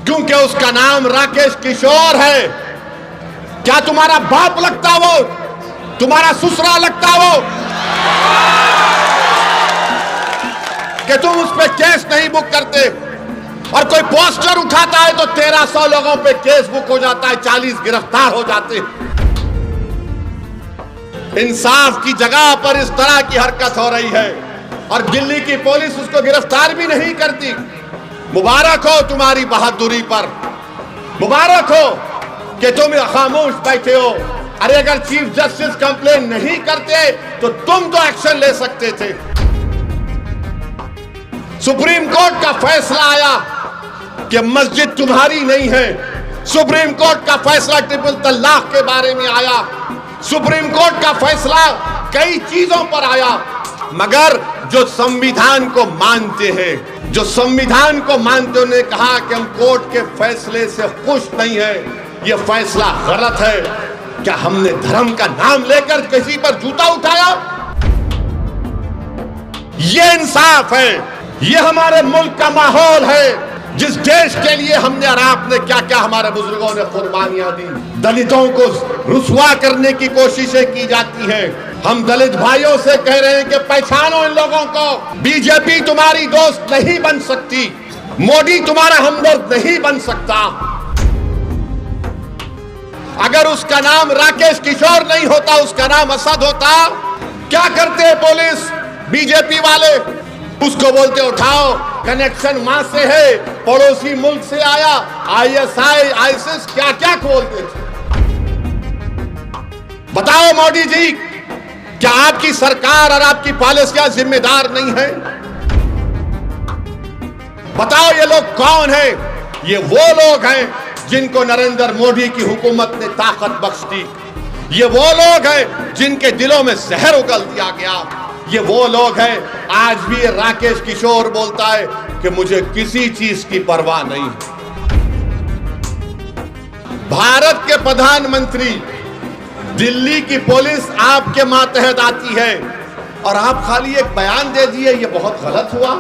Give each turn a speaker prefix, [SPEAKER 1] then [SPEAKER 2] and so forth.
[SPEAKER 1] क्योंकि उसका नाम राकेश किशोर है। क्या तुम्हारा बाप लगता वो? तुम्हारा ससुरा लगता वो कि तुम उस पर केस नहीं बुक करते? और कोई पोस्टर उठाता है तो 1300 लोगों पे केस बुक हो जाता है, 40 गिरफ्तार हो जाते हैं। इंसाफ की जगह पर इस तरह की हरकत हो रही है और दिल्ली की पुलिस उसको गिरफ्तार भी नहीं करती। मुबारक हो तुम्हारी बहादुरी पर, मुबारक हो कि तुम खामोश बैठे हो। अरे अगर चीफ जस्टिस कंप्लेन नहीं करते तो तुम तो एक्शन ले सकते थे। सुप्रीम कोर्ट का फैसला आया कि मस्जिद तुम्हारी नहीं है। सुप्रीम कोर्ट का फैसला ट्रिपल तलाक के बारे में आया। सुप्रीम कोर्ट का फैसला कई चीजों पर आया, मगर जो संविधान को मानते हैं, जो संविधान को मानते, उन्होंने कहा कि हम कोर्ट के फैसले से खुश नहीं है, यह फैसला गलत है। क्या हमने धर्म का नाम लेकर किसी पर जूता उठाया? यह इंसाफ है, यह हमारे मुल्क का माहौल है जिस देश के लिए हमने और आपने क्या क्या हमारे बुजुर्गों ने कुर्बानियां दी। दलितों को रुसवा करने की कोशिशें की जाती हैं। हम दलित भाइयों से कह रहे हैं कि पहचानो इन लोगों को। बीजेपी तुम्हारी दोस्त नहीं बन सकती, मोदी तुम्हारा हमदर्द नहीं बन सकता। अगर उसका नाम राकेश किशोर नहीं होता, उसका नाम असद होता, क्या करते पुलिस बीजेपी वाले? उसको बोलते उठाओ, कनेक्शन वहां से है, पड़ोसी मुल्क से आया, आईएसआई आईसिस क्या क्या खोलते थे। बताओ मोदी जी, क्या आपकी सरकार और आपकी पॉलिसियां जिम्मेदार नहीं है? बताओ ये लोग कौन है? ये वो लोग हैं जिनको नरेंद्र मोदी की हुकूमत ने ताकत बख्श दी। ये वो लोग हैं जिनके दिलों में जहर उगल दिया गया। ये वो लोग हैं, आज भी राकेश किशोर बोलता है कि मुझे किसी चीज की परवाह नहीं है। भारत के प्रधानमंत्री, दिल्ली की पुलिस आपके मातहत आती है और आप खाली एक बयान दे दिए, ये बहुत गलत हुआ।